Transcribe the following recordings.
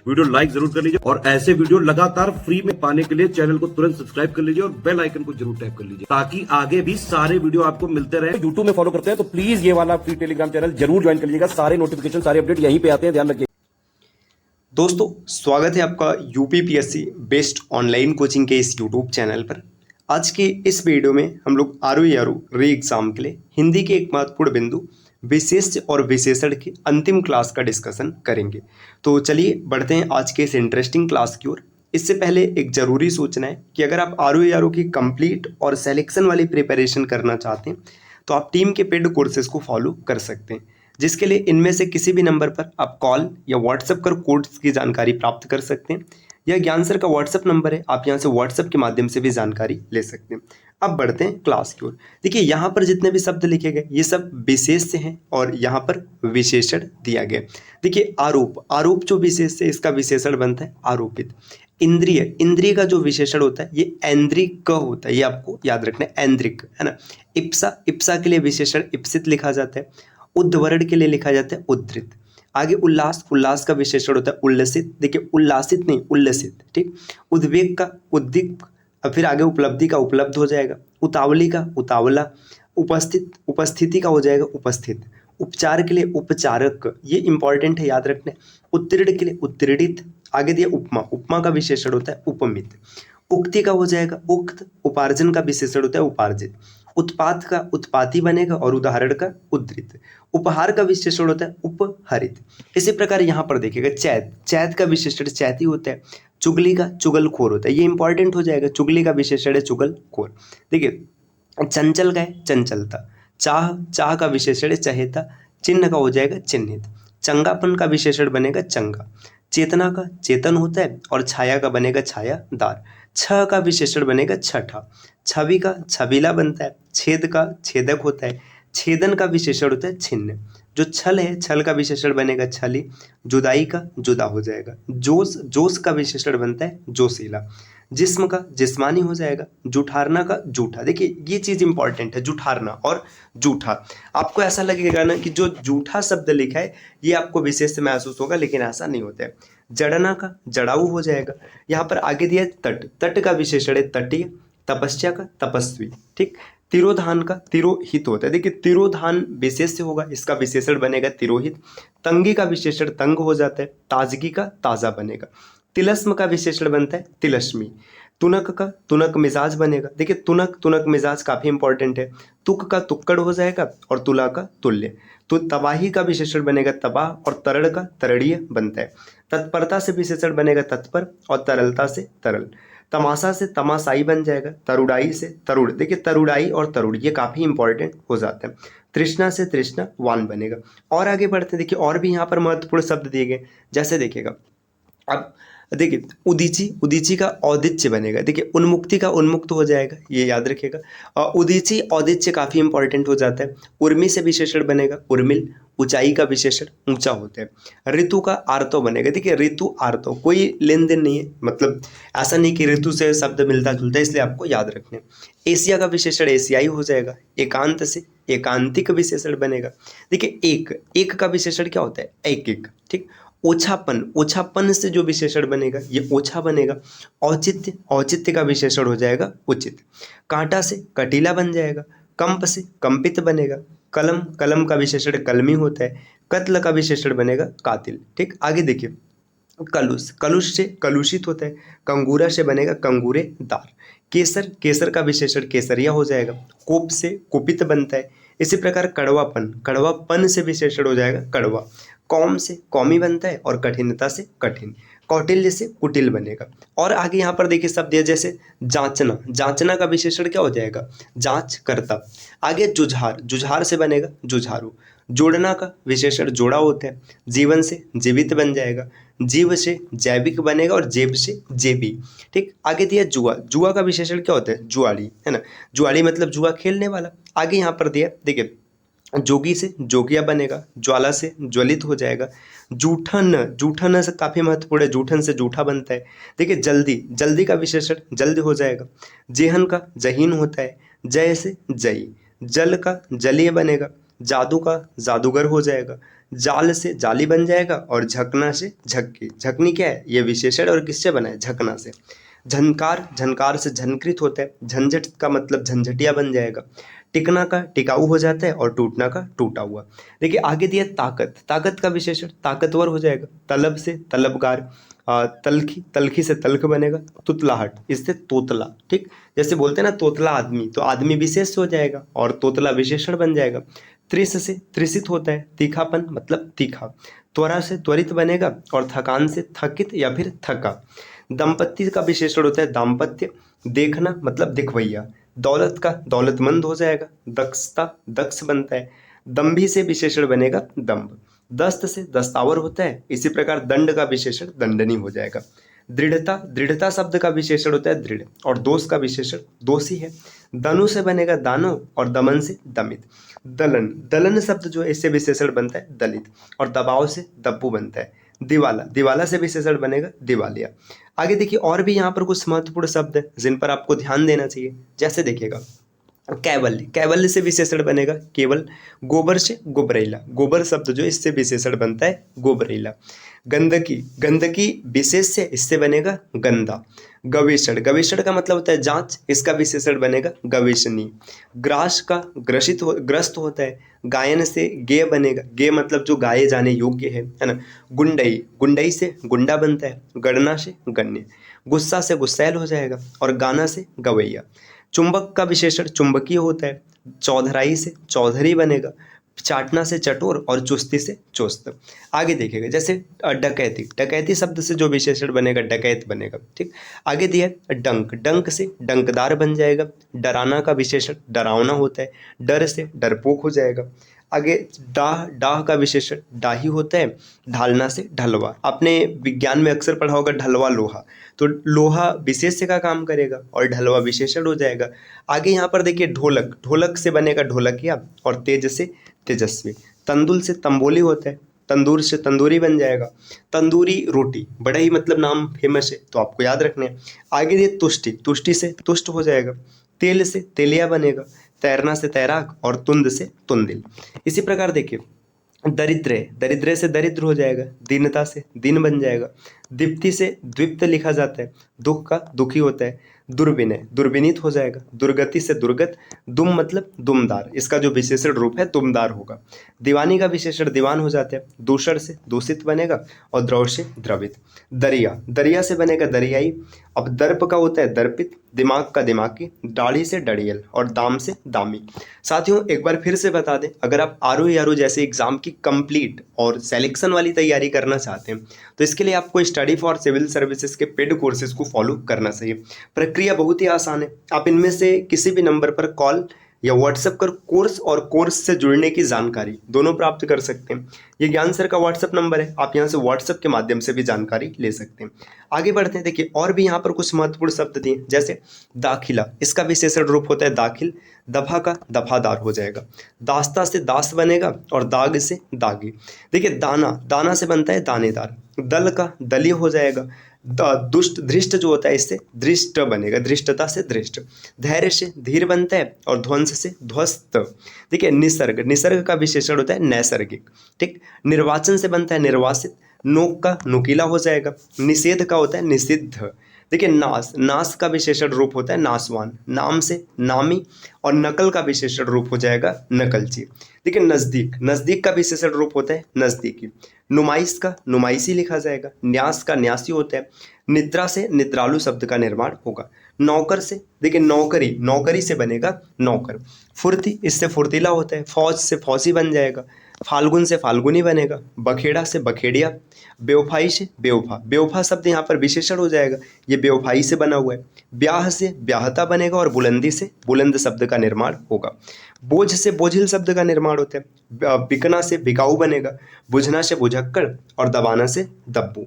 Video like जरूर कर लीजिए और ऐसे वीडियो लगातार फ्री में पाने के लिए चैनल को तुरंत सब्सक्राइब कर लीजिए और बेल आइकन को जरूर टैप कर लीजिए ताकि आगे भी सारे वीडियो आपको मिलते रहे। यूट्यूब में फॉलो करते हैं तो प्लीज ये वाला फ्री टेलीग्राम चैनल जरूर ज्वाइन कर लीजिएगा। सारे नोटिफिकेशन सारे अपडेट यहीं पे आते हैं, ध्यान रखिए। दोस्तों स्वागत है आपका यूपीपीएससी बेस्ड ऑनलाइन कोचिंग के इस यूट्यूब चैनल पर। आज के इस वीडियो में हम लोग आरओ री एग्जाम के लिए हिंदी के एक महत्वपूर्ण बिंदु विशेष और विशेषण की अंतिम क्लास का डिस्कशन करेंगे। तो चलिए बढ़ते हैं आज के इस इंटरेस्टिंग क्लास की ओर। इससे पहले एक जरूरी सूचना है कि अगर आप आरओ की कंप्लीट और सिलेक्शन वाली प्रिपरेशन करना चाहते हैं तो आप टीम के पेड कोर्सेज को फॉलो कर सकते हैं, जिसके लिए इनमें से किसी भी नंबर पर आप कॉल या व्हाट्सएप कर कोर्स की जानकारी प्राप्त कर सकते हैं। यह ज्ञान सर का व्हाट्सएप नंबर है, आप यहाँ से व्हाट्सएप के माध्यम से भी जानकारी ले सकते हैं। अब बढ़ते हैं क्लास की ओर। देखिए यहाँ पर जितने भी शब्द लिखे गए ये सब विशेष से हैं और यहाँ पर विशेषण दिया गया। देखिए आरोप जो विशेष से इसका विशेषण बनता है आरोपित। इंद्रिय का जो विशेषण होता है ये ऐन्द्रिक होता है, ये आपको याद रखना है, ऐन्द्रिक है ना। इप्सा के लिए विशेषण इप्सित लिखा जाता है। उद्धवर्ण के लिए लिखा जाता है उद्धृत। आगे उल्लास का विशेषण होता है उल्लसित। देखिए उल्लासित नहीं उल्लसित, ठीक। उद्वेग का उद्दीप, फिर आगे उपलब्धि का उपलब्ध हो जाएगा। उतावली का उतावला। उपस्थिति का हो जाएगा उपस्थित। उपचार के लिए उपचारक, ये इंपॉर्टेंट है, याद रखना है। उत्तीर्ण के लिए उत्तीर्णित। आगे दिया उपमा का विशेषण होता है उपमित। उक्ति का हो जाएगा उक्त। उपार्जन का विशेषण होता है उपार्जित। उत्पात का उत्पाती बनेगा और उदाहरण का उद्धृत। उपहार का विशेषण होता है उपहरित। इसी प्रकार यहाँ पर देखिएगा चैत का विशेषण चैती होता है। चुगली का चुगलखोर होता है, ये इंपॉर्टेंट हो जाएगा। चुगली का विशेषण है चुगलखोर। देखिए चंचल का है चंचलता। चाह का विशेषण है चहेता। चिन्ह का हो जाएगा चिन्हित। चंगापन का विशेषण बनेगा चंगा। चेतना का चेतन होता है और छाया का बनेगा छायादार। छ का विशेषण बनेगा छठा। छवि का छबीला बनता है। छेद का छेदक होता है। छेदन का विशेषण होता है छिन्न। जो छल है छल का विशेषण बनेगा छली। जुदाई का जुदा हो जाएगा। जोश का विशेषण बनता है जोशीला। जिस्म का जिस्मानी हो जाएगा। जुठारना का जूठा। देखिए ये चीज इंपॉर्टेंट है, जुठारना और जूठा। आपको ऐसा लगेगा ना कि जो जूठा शब्द लिखा है ये आपको विशेष महसूस होगा, लेकिन ऐसा नहीं होता है। जड़ना का जड़ाऊ हो जाएगा। यहाँ पर आगे दिया तट का विशेषण है तटीय। तपस्या का तपस्वी, ठीक। तिरोधान का तिरोहित होता है। देखिए तिरोधान विशेष से होगा, इसका विशेषण बनेगा तिरोहित। तंगी का विशेषण तंग हो जाता है। ताजगी का ताजा बनेगा। तिलस्म का विशेषण बनता है तिलस्मी। तुनक का तुनक मिजाज बनेगा। देखिए तुनक मिजाज काफी इंपॉर्टेंट है। तुक का तुक्कड़ हो जाएगा और तुला का तुल्य। तो तबाही का विशेषण बनेगा तबाह और तरड़ का तरड़ीय बनता है। तत्परता से विशेषण बनेगा तत्पर और तरलता से तरल। तमाशा से तमाशाई बन जाएगा। तरुड़ाई से तरुड़। देखिए तरुड़ाई और तरुड़ ये काफी इंपॉर्टेंट हो जाता है। तृष्णा से तृष्णावान बनेगा। और आगे बढ़ते हैं, देखिए और भी यहाँ पर महत्वपूर्ण शब्द दिए गए, जैसे देखिएगा अब देखिए उदीची का औदिच्य बनेगा। देखिए उन्मुक्ति का उन्मुक्त हो जाएगा, ये याद रखिएगा। और उदीची औदिच्य काफी इंपॉर्टेंट हो जाता है। उर्मी से विशेषण बनेगा उर्मिल। ऊंचाई का विशेषण ऊंचा होता है। ऋतु का आर्तो बनेगा। देखिए ऋतु आर्तो कोई लेन देन नहीं है, मतलब ऐसा नहीं कि ऋतु से शब्द मिलता जुलता है, इसलिए आपको याद रखना है। एशिया का विशेषण एशियाई हो जाएगा। एकांत से एकांतिक विशेषण बनेगा। देखिए एक का विशेषण क्या होता है एक, ठीक। ओछापन से जो विशेषण बनेगा ये ओछा बनेगा। औचित्य का विशेषण हो जाएगा उचित। कांटा से कटीला बन जाएगा। कंप से कंपित बनेगा। कलम का विशेषण कलमी होता है। कत्ल का विशेषण बनेगा कातिल, ठीक। आगे देखिए कलुष से कलुषित होता है। कंगूरा से बनेगा कंगूरेदार। केसर का विशेषण केसरिया हो जाएगा। कोप से कुपित बनता है। इसी प्रकार कड़वापन से विशेषण हो जाएगा कड़वा। कौम से कौमी बनता है और कठिनता से कठिन। कौटिल्य से कुटिल बनेगा। और आगे यहाँ पर देखिए शब्द है जैसे जांचना का विशेषण क्या हो जाएगा जांच करता। आगे जुझार से बनेगा जुझारू। जोड़ना का विशेषण जोड़ा होता है। जीवन से जीवित बन जाएगा। जीव से जैविक बनेगा और जेब से जेबी, ठीक। आगे दिया जुआ का विशेषण क्या होता है जुआड़ी, है ना। जुआड़ी मतलब जुआ खेलने वाला। आगे यहाँ पर दिया देखिए जोगी से जोगिया बनेगा। ज्वाला से ज्वलित हो जाएगा। जूठन से काफी महत्वपूर्ण है, जूठन से जूठा बनता है। देखिए जल्दी का विशेषण जल्द हो जाएगा। जेहन का जहीन होता है। जय से जई। जल का जलीय बनेगा। जादू का जादूगर हो जाएगा। जाल से जाली बन जाएगा, और झकना से झक्की। झकनी क्या है? ये विशेषण और किससे बना है? झकना से। झनकार, झनकार से झनकृत होता है। झंझट का मतलब झंझटिया बन जाएगा। टिकना का टिकाऊ हो जाता है, और टूटना का टूटा हुआ। देखिए आगे दिया ताकत। ताकत का विशेषण ताकतवर हो जाएगा। तलब से तलबगार। तलखी, तलखी से तल्ख बनेगा। तुतलाहट, इससे तोतला। ठीक, जैसे बोलते हैं ना तोतला आदमी, तो आदमी विशेष हो जाएगा और तोतला विशेषण बन जाएगा। त्रिस से त्रिसित होता है। तीखापन मतलब तीखा। त्वरा से त्वरित बनेगा, और थकान से थकित या फिर थका। दंपत्ति का विशेषण होता है दाम्पत्य। देखना मतलब दिखवैया। दौलत का दौलतमंद हो जाएगा। दक्षता दक्ष बनता है। दंभी से विशेषण बनेगा दंभ। दस्त से दस्तावर होता है। इसी प्रकार दंड का विशेषण दंडनी हो जाएगा। दृढ़ता, दृढ़ता शब्द का विशेषण होता है दृढ़, और दोष का विशेषण दोषी है। दनु से बनेगा दानो, और दमन से दमित। दलन, दलन शब्द जो है इससे विशेषण बनता है दलित, और दबाव से दब्बू बनता है। दिवाला, दिवाला से विशेषण बनेगा दिवालिया। आगे देखिए और भी यहाँ पर कुछ महत्वपूर्ण शब्द है जिन पर आपको ध्यान देना चाहिए। जैसे देखिएगा कैवल्य, कैवल्य से विशेषण बनेगा केवल। गोबर से गोबरेला, गोबर शब्द जो इससे विशेषण बनता है गोबरेला। गंदगी, गंदगी विशेष से इससे बनेगा गंदा। गवेषण, गवेषण का मतलब होता है जांच, इसका विशेषण बनेगा गवेषणी। ग्रास का ग्रस्त होता है। गायन से गेय बनेगा। गेय मतलब जो गाये जाने योग्य है ना। गुंडई, गुंडई से गुंडा बनता है। गणना से गण्य। गुस्सा से गुस्सैल हो जाएगा, और गाना से गवैया। चुंबक का विशेषण चुंबकीय होता है। चौधराई से चौधरी बनेगा। चाटना से चटोर, और चुस्ती से चुस्त। आगे देखिएगा जैसे डकैती, डकैती शब्द से जो विशेषण बनेगा डकैत बनेगा। ठीक, आगे दिया है डंक, डंक से डंकदार बन जाएगा। डराना का विशेषण डरावना होता है। डर से डरपोक हो जाएगा। आगे डाह, डाह का विशेषण डाही होता है। ढालना से ढलवा, आपने विज्ञान में अक्सर पढ़ा होगा ढलवा लोहा, तो लोहा विशेष्य का काम करेगा और ढलवा विशेषण हो जाएगा। आगे यहाँ पर देखिए ढोलक, ढोलक से बनेगा ढोलकिया, और तेज से तेजस्वी। तंदुल से तंबोली होता है। तंदूर से तंदूरी बन जाएगा। तंदूरी रोटी, बड़ा ही मतलब नाम फेमस है, तो आपको याद रखना है। आगे दिए तुष्टि, तुष्टि से तुष्ट हो जाएगा। तेल से तेलिया बनेगा। तैरना से तैराक, और तुंद से तुंदिल। इसी प्रकार देखिए दरिद्र, दरिद्र से दरिद्र हो जाएगा। दीनता से दीन बन जाएगा। दीप्ति से द्विप्त लिखा जाता है। दुख का दुखी होता है। दुर्विनय, दुर्विनीत हो जाएगा। दुर्गति से दुर्गत। दुम मतलब दुमदार, इसका जो विशेषण रूप है दुमदार होगा। दीवानी का विशेषण दीवान हो जाता है। दूषण से दूषित बनेगा, और द्रव से द्रवित। दरिया, दरिया से बनेगा दरियाई। अब दर्प का होता है दर्पित। दिमाग का दिमागी। दाढ़ी से डड़ियल, और दाम से दामी। साथियों एक बार फिर से बता दें, अगर आप आरओ जैसे एग्जाम की कंप्लीट और सिलेक्शन वाली तैयारी करना चाहते हैं, तो इसके लिए आपको स्टडी फॉर सिविल सर्विसेज के पेड कोर्सेज को फॉलो करना चाहिए। प्रक्रिया बहुत ही आसान है। आप इनमें से किसी भी नंबर पर कॉल या व्हाट्सएप कर कोर्स और कोर्स से जुड़ने की जानकारी दोनों प्राप्त कर सकते हैं। ये ज्ञान सर का व्हाट्सएप नंबर है, आप यहाँ से व्हाट्सएप के माध्यम से भी जानकारी ले सकते हैं। आगे बढ़ते हैं, देखिए और भी यहाँ पर कुछ महत्वपूर्ण शब्द दिए, जैसे दाखिला, इसका विशेषण रूप होता है दाखिल। दफा का दफादार हो जाएगा। दास्ता से दास बनेगा, और दाग से दागी। देखिए दाना, दाना से बनता है दानेदार। दल का दली हो जाएगा। दुष्ट, धृष्ट जो होता है इससे धृष्ट बनेगा। धृष्टता से धृष्ट। धैर्य से धीर बनता है, और ध्वंस से ध्वस्त। देखिए निसर्ग, निसर्ग का विशेषण होता है नैसर्गिक। ठीक, निर्वाचन से बनता है निर्वासित। नोक का नुकीला हो जाएगा। निषेध का होता है निषिद्ध। देखिए नाश, नाश का विशेषण रूप होता है नाशवान। नाम से नामी, और नकल का विशेषण रूप हो जाएगा नकलची। देखिए नजदीक, नजदीक का विशेषण रूप होता है नजदीकी। नुमाइश का नुमाइशी लिखा जाएगा। न्यास का न्यासी होता है। निद्रा से निद्रालु शब्द का निर्माण होगा। नौकर से देखिए नौकरी, नौकरी से बनेगा नौकर। फुर्ती, इससे फुर्तीला होता है। फौज से फौजी बन जाएगा। फाल्गुन से फाल्गुनी बनेगा। बखेड़ा से बखेड़िया। बेवफाई से बेवफा, बेवफा शब्द यहाँ पर विशेषण हो जाएगा, ये बेवफाई से बना हुआ है। ब्याह से ब्याहता बनेगा, और बुलंदी से बुलंद शब्द का निर्माण होगा। बोझ से बोझिल शब्द का निर्माण होता है। बिकना से बिकाऊ बनेगा। बुझना से बुझक्कड़, और दबाना से दब्बू।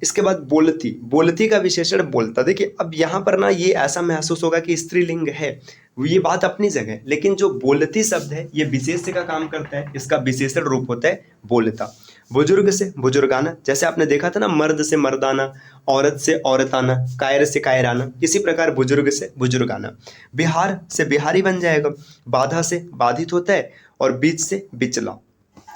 इसके बाद बोलती, बोलती का विशेषण बोलता। देखिए अब यहाँ पर ना ये ऐसा महसूस होगा कि स्त्रीलिंग है, ये बात अपनी जगह है, लेकिन जो बोलती शब्द है ये विशेष्य का काम करता है, इसका विशेषण रूप होता है बोलता। बुजुर्ग से बुजुर्गाना, जैसे आपने देखा था ना मर्द से मर्दाना, औरत से औरताना, कायर से कायराना, इसी प्रकार बुजुर्ग से बुजुर्गाना। बिहार से बिहारी बन जाएगा। बाधा से बाधित होता है, और बीच से बिचला।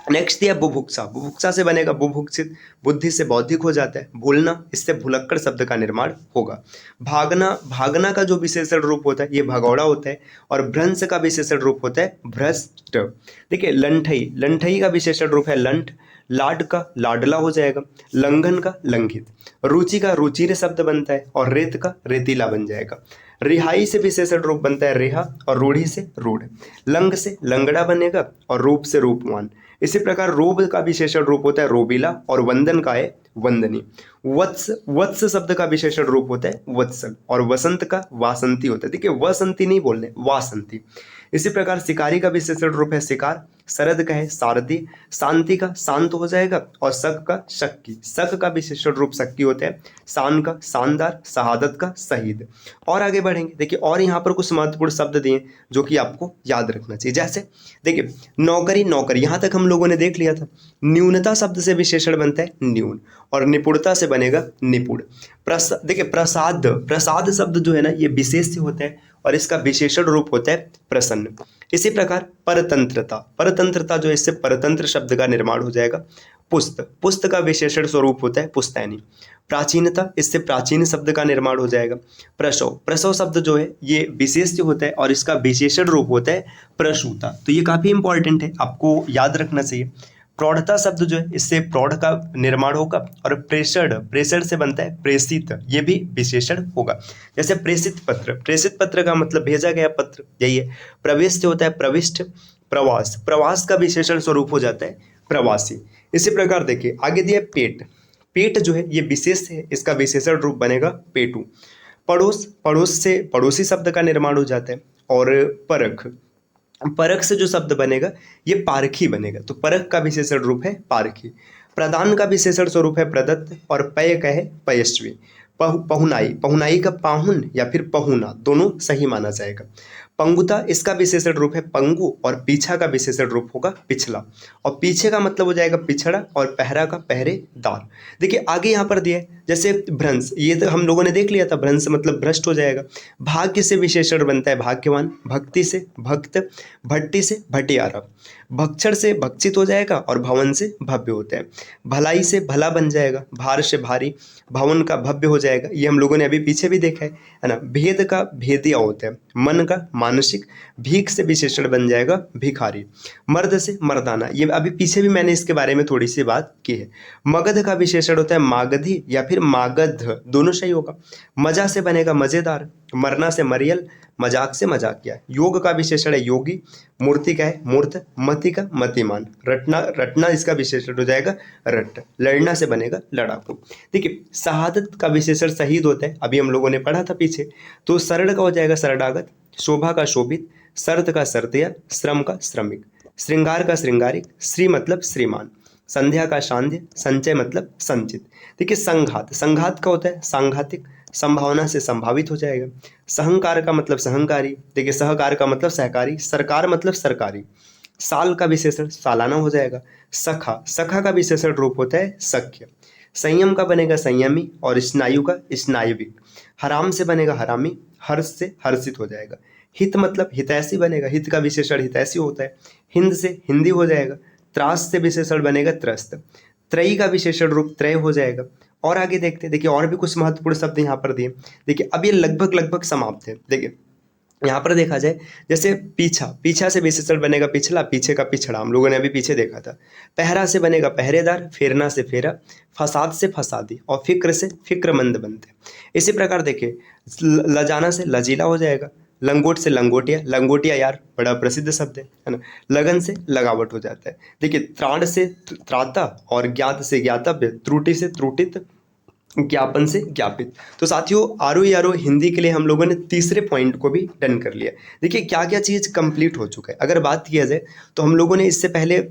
नेक्स्ट दिया बुभुक्षा, बुभुक्षा से बनेगा बुभुक्षित, बुद्धि से बौद्धिक हो जाता है, भूलना, इससे भुलक्कड़ शब्द का निर्माण होगा। भागना, भागना का जो विशेषण रूप होता है ये भगौड़ा होता है, और भ्रंश का विशेषण रूप होता है भ्रष्ट। देखिए लंठई, लंठई का विशेषण रूप है लंठ, लाड का लाडला हो जाएगा, लंघन का लंघित, रुचि का रुचिर शब्द बनता है, और रेत का रेतीला बन जाएगा। रिहाई से विशेषण रूप बनता है रेहा, और रूढ़ी से रूढ़, लंग से लंगड़ा बनेगा, और रूप से रूपवान। इसी प्रकार रोब का विशेषण रूप होता है रोबीला, और वंदन का है वंदनी। वत्स, वत्स शब्द का विशेषण रूप होता है वत्सल, और वसंत का वासंती होता है। देखिए वसंती नहीं बोलने, वासंती। इसी प्रकार शिकारी का विशेषण रूप है शिकार, शरद का है सारथी, शांति का शांत हो जाएगा, और शक का शक्की, शक का विशेषण रूप शक्की होता है, शान का शानदार, शहादत का शहीद। और आगे बढ़ेंगे, देखिए और यहाँ पर कुछ महत्वपूर्ण शब्द दिए जो कि आपको याद रखना चाहिए। जैसे देखिए नौकरी, नौकरी यहाँ तक हम लोगों ने देख लिया था। न्यूनता शब्द से विशेषण बनता है न्यून, और निपुणता से बनेगा निपुण। देखिए प्रसाद, प्रसाद शब्द जो है ना ये विशेष होता है, और इसका विशेषण रूप होता है प्रसन्न। इसी प्रकार परतंत्रता, परतंत्रता जो है इससे परतंत्र शब्द का निर्माण हो जाएगा। पुस्त, पुस्त का विशेषण स्वरूप होता है पुस्तैनी। प्राचीनता, इससे प्राचीन शब्द का निर्माण हो जाएगा। प्रसव, प्रसव शब्द जो है ये विशेष होता है, और इसका विशेषण रूप होता है प्रसूता। तो ये काफी इंपॉर्टेंट है, आपको याद रखना चाहिए। प्रौढ़ता शब्द जो है इससे प्रौढ़ का निर्माण होगा, और प्रेषण, प्रेषण से बनता है प्रेषित, ये भी विशेषण होगा। जैसे प्रेषित पत्र, प्रेषित पत्र का मतलब भेजा गया पत्र, यही है। प्रवेश से होता है प्रविष्ट। प्रवास, प्रवास का विशेषण स्वरूप हो जाता है प्रवासी। इसी प्रकार देखिए आगे दिया पेट, पेट जो है ये विशेष है, इसका विशेषण रूप बनेगा पेटू। पड़ोस, पड़ोस से पड़ोसी शब्द का निर्माण हो जाता है। और परख, परख से जो शब्द बनेगा ये पारखी बनेगा, तो परख का विशेषण रूप है पारखी। प्रदान का विशेषण स्वरूप है प्रदत्त, और पय का है पयस्वी। पहुनाई, पहुनाई का पाहुन या फिर पहुना दोनों सही माना जाएगा। पंगुता, इसका विशेषण रूप है पंगु, और पीछा का विशेषण रूप होगा पिछला, और पीछे का मतलब हो जाएगा पिछड़ा, और पहरा का पहरेदार। देखिए आगे यहाँ पर दिया है जैसे भ्रंश, ये तो हम लोगों ने देख लिया था, भ्रंश मतलब भ्रष्ट हो जाएगा। भाग्य से विशेषण बनता है भाग्यवान, भक्ति से भक्त, भट्टी से भटियारा, भक्षण से भक्षित हो जाएगा, और भवन से भव्य होता है। भलाई से भला बन जाएगा, भार से भारी, भवन का भव्य हो जाएगा, ये हम लोगों ने अभी पीछे भी देखा है ना। भेद का भेदिया होता है, मन का मानसिक, भीख से विशेषण बन जाएगा भिखारी, मर्द से मर्दाना, ये अभी पीछे भी मैंने इसके बारे में थोड़ी सी बात की है। मगध का विशेषण होता है मागधी या फिर मागध, दोनों सही होगा। मजा से बनेगा मजेदार, मरना से मरियल, मजाक से मजाकिया। योग का विशेषण है योगी, मूर्ति का है मूर्त, मति का मतिमान, रटना, रटना इसका विशेषण हो जाएगा रट, लड़ना से बनेगा लड़ाकू। देखिए शहादत का विशेषण शहीद होता है, अभी हम लोगों ने पढ़ा था पीछे, तो सरड़ का हो जाएगा सरडागत, शोभा का शोभित, शर्त का शर्तिया, श्रम का श्रमिक, श्रृंगार का श्रृंगारिक, श्री मतलब श्रीमान, संध्या का शांध्य, संचय मतलब संचित। देखिए संघात, संघात का होता है सांघातिक, संभावना से संभावित हो जाएगा। सहंकार का मतलब सहंकारी, देखिए सहकार का मतलब सहकारी, सरकार मतलब सरकारी। साल का विशेषण सालाना हो जाएगा। सखा, सखा का विशेषण रूप होता है सख्य। संयम का बनेगा संयमी, और स्नायु का स्नायविक। हराम से बनेगा हरामी, हर्ष से हर्षित हो जाएगा। हित मतलब हितैषी बनेगा, हित का विशेषण हितैषी होता है। हिंद से हिंदी हो जाएगा। त्रास से विशेषण बनेगा त्रस्त। त्रयी का विशेषण रूप त्रय हो जाएगा। और आगे देखते हैं, देखिए और भी कुछ महत्वपूर्ण शब्द यहाँ पर दिए। देखिए अब ये लगभग लगभग समाप्त है। देखिए यहाँ पर देखा जाए जैसे पीछा, पीछा से विशेषण बनेगा पिछला, पीछे का पिछड़ा, हम लोगों ने अभी पीछे देखा था। पहरा से बनेगा पहरेदार, फेरना से फेरा, फसाद से फसादी, और फिक्र से फिक्रमंद बनते। इसी प्रकार देखिए लजाना से लजीला हो जाएगा। लंगोट से लंगोटिया, लंगोटिया यार बड़ा प्रसिद्ध शब्द है ना। लगन से लगावट हो जाता है। देखिए त्राण से त्राता, और ज्ञात से ज्ञातव्य, त्रुटि से त्रुटित, ज्ञापन से ज्ञापित। तो साथियों आरो यारो हिंदी के लिए हम लोगों ने तीसरे पॉइंट को भी डन कर लिया। देखिए क्या क्या चीज़ कंप्लीट हो चुका है। अगर बात किया जाए तो हम लोगों ने इससे पहले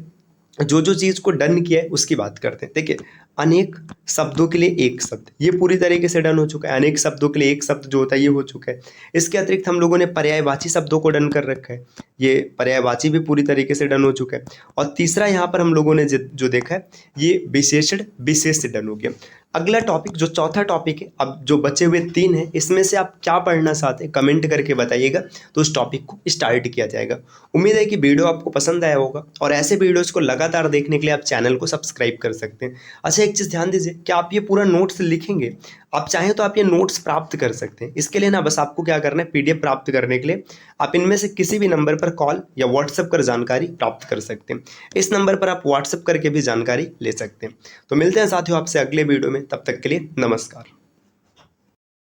जो जो चीज़ को डन किया है उसकी बात करते हैं। देखिए अनेक शब्दों के लिए एक शब्द, ये पूरी तरीके से डन हो चुका है। अनेक शब्दों के लिए एक शब्द जो होता है ये हो चुका है। इसके अतिरिक्त हम लोगों ने पर्यायवाची शब्दों को डन कर रखा है, ये पर्यायवाची भी पूरी तरीके से डन हो चुका है। और तीसरा यहाँ पर हम लोगों ने जो देखा है ये विशेषण विशेष से डन हो गया। अगला टॉपिक जो चौथा टॉपिक है, अब जो बचे हुए 3 हैं इसमें से आप क्या पढ़ना चाहते हैं कमेंट करके बताइएगा, तो उस टॉपिक को स्टार्ट किया जाएगा। उम्मीद है कि वीडियो आपको पसंद आया होगा और ऐसे वीडियोस को लगातार देखने के लिए आप चैनल को सब्सक्राइब कर सकते हैं। अच्छा, एक चीज़ ध्यान दीजिए कि आप ये पूरा नोट्स लिखेंगे, आप चाहें तो आप ये नोट्स प्राप्त कर सकते हैं। इसके लिए ना बस आपको क्या करना है, PDF प्राप्त करने के लिए आप इनमें से किसी भी नंबर पर कॉल या व्हाट्सएप कर जानकारी प्राप्त कर सकते हैं। इस नंबर पर आप व्हाट्सएप करके भी जानकारी ले सकते हैं। तो मिलते हैं साथियों आपसे अगले वीडियो में, तब तक के लिए नमस्कार।